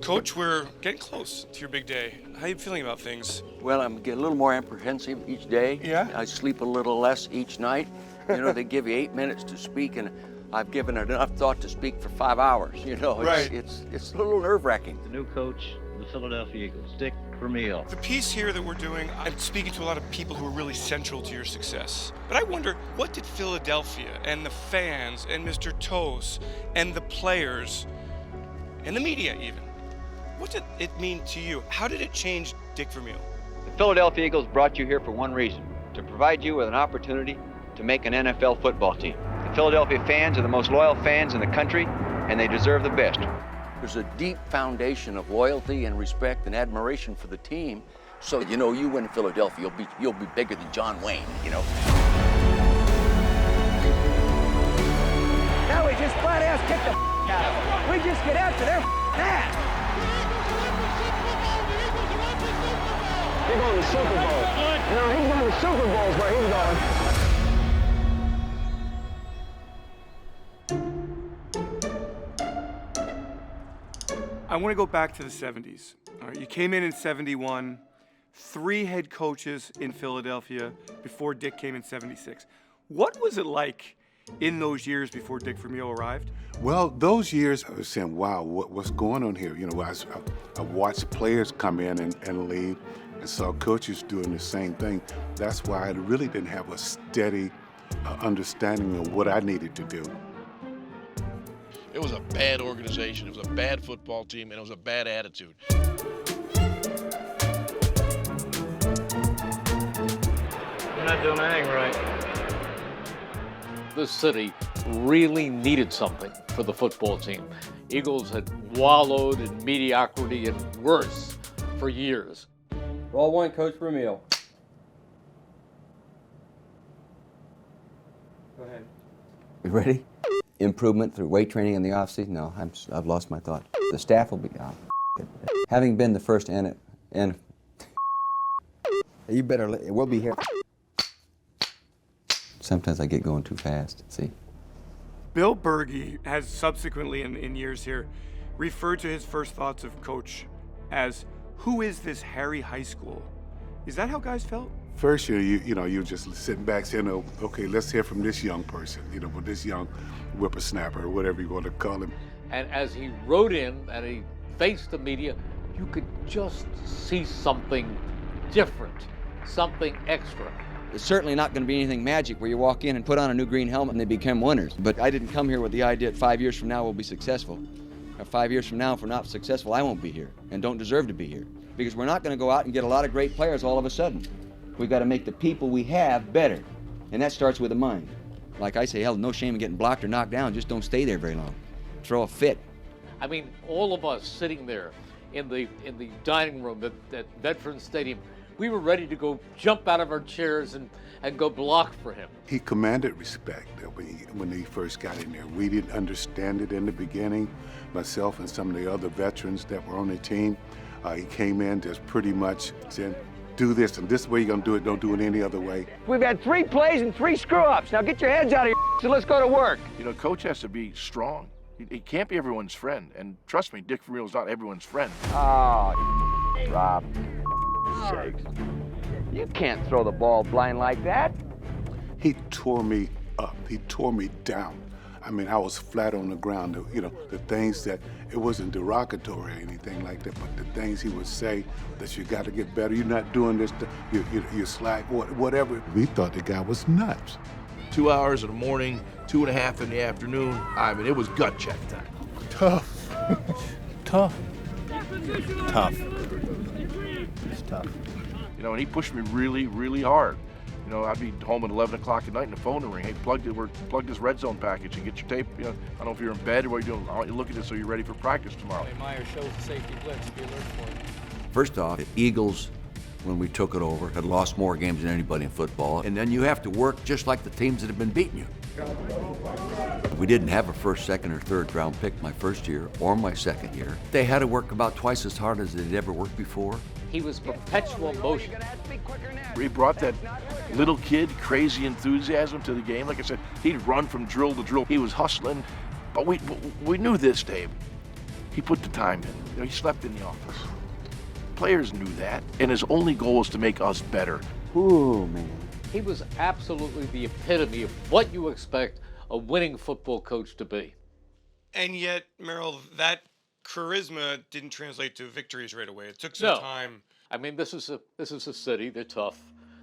Coach, we're getting close to your big day. How are you feeling about things? Well, I'm getting a little more apprehensive each day. Yeah? I sleep a little less each night. You know, they give you 8 minutes to speak, and I've given it enough thought to speak for 5 hours. You know, Right. It's a little nerve-wracking. The new coach of the Philadelphia Eagles, Dick Vermeil. The piece here that we're doing, I'm speaking to a lot of people who are really central to your success. But I wonder, what did Philadelphia and the fans and Mr. Toes and the players and the media even, what did it mean to you? How did it change Dick Vermeil? The Philadelphia Eagles brought you here for one reason, to provide you with an opportunity to make an NFL football team. The Philadelphia fans are the most loyal fans in the country, and they deserve the best. There's a deep foundation of loyalty and respect and admiration for the team. So, you know, you win in Philadelphia, you'll be bigger than John Wayne, you know. Now we just flat-ass kick the out of them. We just get after their ass. They're going to Super Bowl. No, he's going to Super Bowls where he's going. I want to go back to the 70s. All right, you came in 71, 3 head coaches in Philadelphia before Dick came in 76. What was it like in those years before Dick Vermeil arrived? Well, those years, I was saying, wow, what's going on here? You know, I watched players come in and leave and saw coaches doing the same thing. That's why I really didn't have a steady understanding of what I needed to do. It was a bad organization, it was a bad football team, and it was a bad attitude. You're not doing anything right. This city really needed something for the football team. Eagles had wallowed in mediocrity and worse for years. Roll one, Coach Vermeil. Go ahead. You ready? Improvement through weight training in the offseason? No, I've lost my thought. The staff will be out. Having been the first and you better, we'll be here. Sometimes I get going too fast, see? Bill Berge has subsequently in years here referred to his first thoughts of Coach as, who is this Harry High School? Is that how guys felt? First year, you're just sitting back saying, oh, okay, let's hear from this young person, with this young whippersnapper or whatever you want to call him. And as he rode in and he faced the media, you could just see something different, something extra. It's certainly not going to be anything magic where you walk in and put on a new green helmet and they become winners. But I didn't come here with the idea that 5 years from now we'll be successful. Or 5 years from now, if we're not successful, I won't be here and don't deserve to be here. Because we're not going to go out and get a lot of great players all of a sudden. We've got to make the people we have better. And that starts with the mind. Like I say, hell, no shame in getting blocked or knocked down. Just don't stay there very long. Throw a fit. I mean, all of us sitting there in the dining room at Veterans Stadium, we were ready to go jump out of our chairs and go block for him. He commanded respect when he first got in there. We didn't understand it in the beginning. Myself and some of the other veterans that were on the team, he came in just pretty much saying, do this, and this is the way you're going to do it. Don't do it any other way. We've had 3 plays and 3 screw-ups. Now get your heads out of your and let's go to work. You know, coach has to be strong. He can't be everyone's friend, and trust me, Dick Vermeil is not everyone's friend. Oh, Rob. Sakes. You can't throw the ball blind like that. He tore me up. He tore me down. I mean, I was flat on the ground. The things that, it wasn't derogatory or anything like that, but the things he would say that you got to get better. You're not doing this, you're slack, whatever. We thought the guy was nuts. 2 hours in the morning, 2.5 in the afternoon. I mean, it was gut check time. Tough. Tough. It's tough. You know, and he pushed me really, really hard. You know, I'd be home at 11 o'clock at night and the phone would ring. Hey, plug this red zone package and get your tape. You know, I don't know if you're in bed or what you're doing. I want you to look at it so you're ready for practice tomorrow. Meyer shows the safety blitz. Be alert for it. First off, the Eagles, when we took it over, had lost more games than anybody in football. And then you have to work just like the teams that have been beating you. We didn't have a first, second, or third round pick my first year or my second year. They had to work about twice as hard as they'd ever worked before. He was perpetual motion. He brought that little kid, crazy enthusiasm to the game. Like I said, he'd run from drill to drill. He was hustling, but we knew this, Dave. He put the time in. You know, he slept in the office. Players knew that, and his only goal was to make us better. Ooh, man. He was absolutely the epitome of what you expect a winning football coach to be. And yet, Merrill, that charisma didn't translate to victories right away. It took some time. I mean, this is a city. They're tough.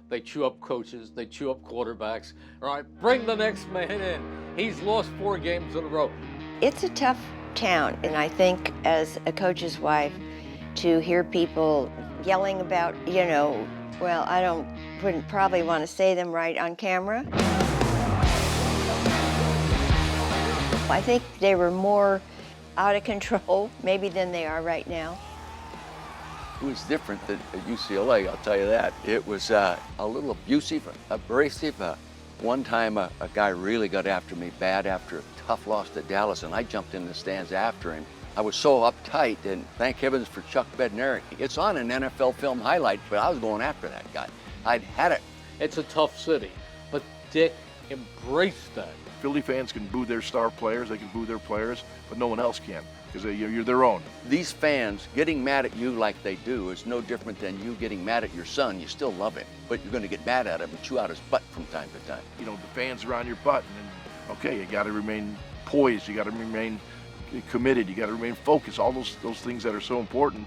They chew up coaches. They chew up quarterbacks. All right, bring the next man in. He's lost 4 games in a row. It's a tough town, and I think as a coach's wife, to hear people yelling about, well, wouldn't probably want to say them right on camera. I think they were more out of control, maybe, than they are right now. It was different than at UCLA, I'll tell you that. It was a little abusive, abrasive. One time a guy really got after me bad after a tough loss to Dallas, and I jumped in the stands after him. I was so uptight, and thank heavens for Chuck Bednarik. It's on an NFL film highlight, but I was going after that guy. I'd had it. It's a tough city, but Dick embraced that. Philly fans can boo their star players, they can boo their players, but no one else can, because you're their own. These fans getting mad at you like they do is no different than you getting mad at your son. You still love him, but you're going to get mad at him and chew out his butt from time to time. You know, the fans are on your butt, and then, okay, you got to remain poised, you got to remain committed, you got to remain focused, all those things that are so important.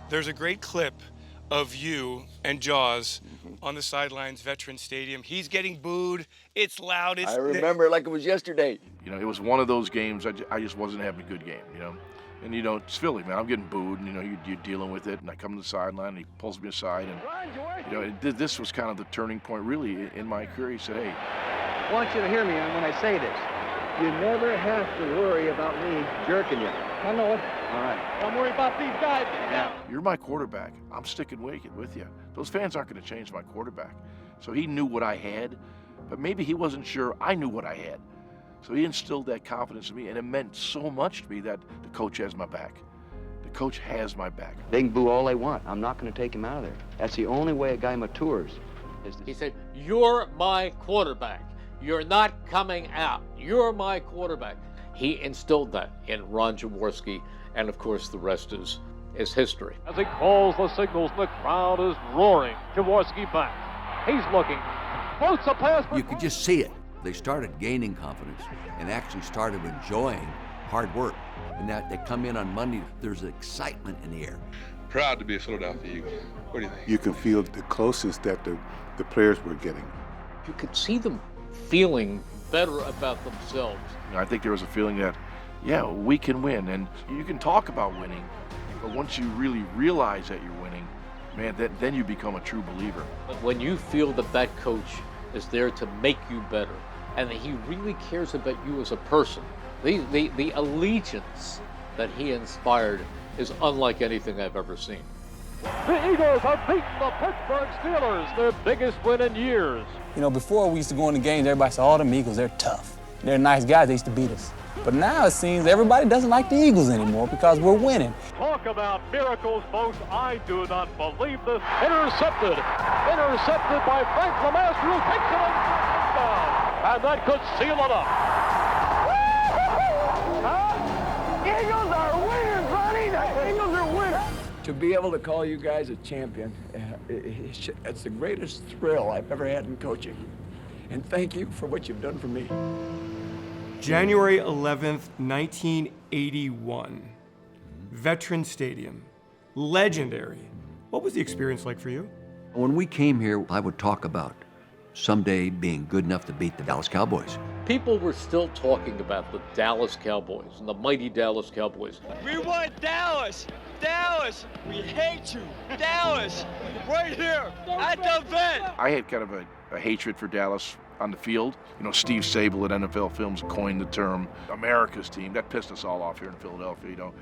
There's a great clip of you and Jaws on the sidelines, Veteran Stadium. He's getting booed. It's loud. I remember it like it was yesterday. You know, it was one of those games I just wasn't having a good game, you know. And, you know, it's Philly, man. I'm getting booed, and, you know, you're dealing with it. And I come to the sideline, and he pulls me aside. And, you know, this was kind of the turning point, really, in my career. He said, hey. I want you to hear me when I say this. You never have to worry about me jerking you. I know it. All right. Don't worry about these guys. Now, you're my quarterback. I'm sticking with you. Those fans aren't going to change my quarterback. So he knew what I had, but maybe he wasn't sure I knew what I had. So he instilled that confidence in me, and it meant so much to me that the coach has my back. The coach has my back. They can boo all they want. I'm not going to take him out of there. That's the only way a guy matures. He said, "You're my quarterback. You're not coming out. You're my quarterback." He instilled that in Ron Jaworski, and of course the rest is history. As he calls the signals, the crowd is roaring. Jaworski back. He's looking. Floats a pass. You could just see it. They started gaining confidence and actually started enjoying hard work. And that they come in on Monday, there's excitement in the air. Proud to be a Philadelphia Eagle. What do you think? You can feel the closest that the players were getting. You could see them feeling better about themselves. You know, I think there was a feeling that, yeah, we can win. And you can talk about winning, but once you really realize that you're winning, man, then you become a true believer. But when you feel that coach is there to make you better, and that he really cares about you as a person, the allegiance that he inspired is unlike anything I've ever seen. The Eagles have beaten the Pittsburgh Steelers, their biggest win in years. You know, before we used to go into games, everybody said, "Oh, them Eagles, they're tough. They're nice guys, they used to beat us." But now it seems everybody doesn't like the Eagles anymore because we're winning. Talk about miracles, folks. I do not believe this. Intercepted by Frank Lemaster, who takes it on touchdown. And that could seal it up. Eagles are winners, Ronnie. The Eagles are winners. To be able to call you guys a champion, it's the greatest thrill I've ever had in coaching. And thank you for what you've done for me. January 11th, 1981. Veteran Stadium. Legendary. What was the experience like for you? When we came here, I would talk about someday being good enough to beat the Dallas Cowboys. People were still talking about the Dallas Cowboys and the mighty Dallas Cowboys. We want Dallas! Dallas! We hate you! Dallas! Right here at the vet! I had kind of a hatred for Dallas on the field. You know, Steve Sable at NFL Films coined the term America's team. That pissed us all off here in Philadelphia, you know.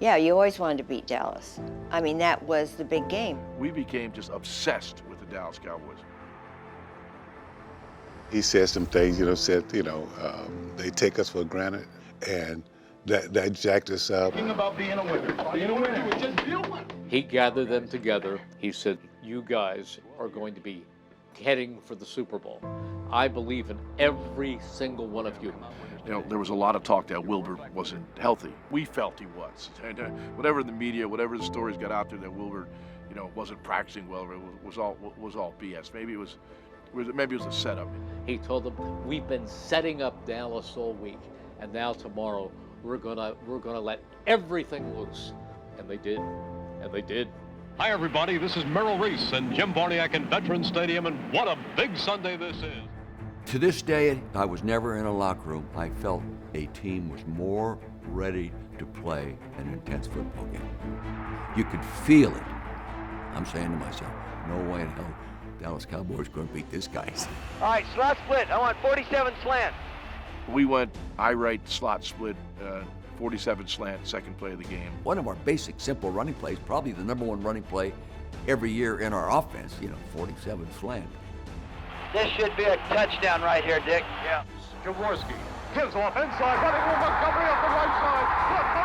Yeah, you always wanted to beat Dallas. I mean, that was the big game. We became just obsessed with the Dallas Cowboys. He said some things, they take us for granted, and that jacked us up. About being a winner. Being a winner. Just be a winner. He gathered them together. He said, "You guys are going to be heading for the Super Bowl. I believe in every single one of you. You know, there was a lot of talk that Wilbur wasn't healthy. We felt he was. And whatever the media, whatever the stories got out there that Wilbur, you know, wasn't practicing well, it was all BS. Maybe it was a setup. He told them, we've been setting up Dallas all week, and now tomorrow we're gonna let everything loose. And they did. And they did. Hi, everybody. This is Merrill Reese and Jim Barniak in Veterans Stadium, and what a big Sunday this is. To this day, I was never in a locker room. I felt a team was more ready to play an intense football game. You could feel it. I'm saying to myself, no way in hell Dallas Cowboys going to beat this guys. All right, slot split. I want 47 slant. We went I-right slot split, 47 slant, second play of the game. One of our basic, simple running plays, probably the number one running play every year in our offense, 47 slant. This should be a touchdown right here, Dick. Yeah. Jaworski gives off inside, running with Montgomery up the right side.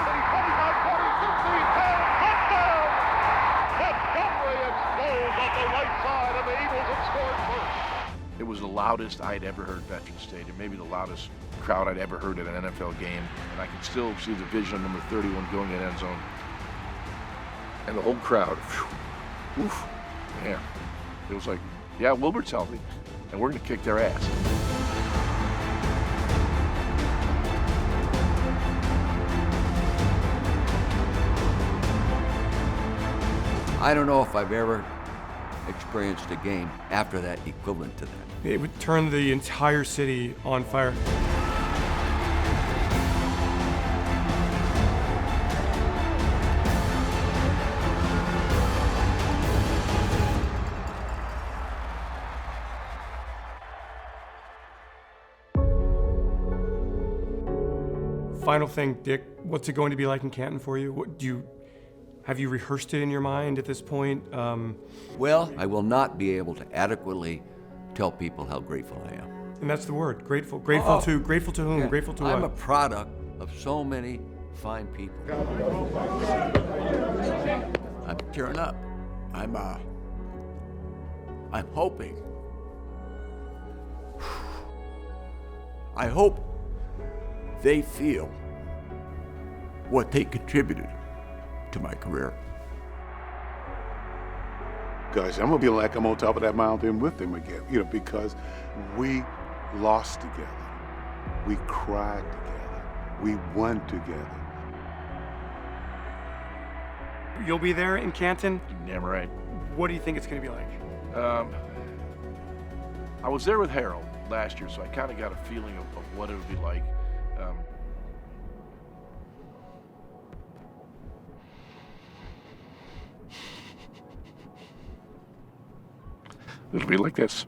30, 25, 40, 50, 10, touchdown! Montgomery explodes up the right side, and the Eagles have scored first. It was the loudest I'd ever heard Veterans Stadium, maybe the loudest crowd I'd ever heard at an NFL game. And I can still see the vision of number 31 going in end zone. And the whole crowd, whew, oof, man. It was like, yeah, Wilbert's healthy, and we're going to kick their ass. I don't know if I've ever experienced a game after that equivalent to that. It would turn the entire city on fire. Final thing, Dick, what's it going to be like in Canton for you? Have you rehearsed it in your mind at this point? Well, I will not be able to adequately tell people how grateful I am. And that's the word, grateful. Grateful to whom? Yeah. Grateful to I'm what? a product of so many fine people. I'm tearing up. I'm hoping. I hope they feel what they contributed to my career. Gosh, I'm gonna be like I'm on top of that mountain with them again, because we lost together, we cried together, we won together. You'll be there in Canton? Damn right. What do you think it's gonna be like? I was there with Harold last year, so I kind of got a feeling of what it would be like. It'll be like this.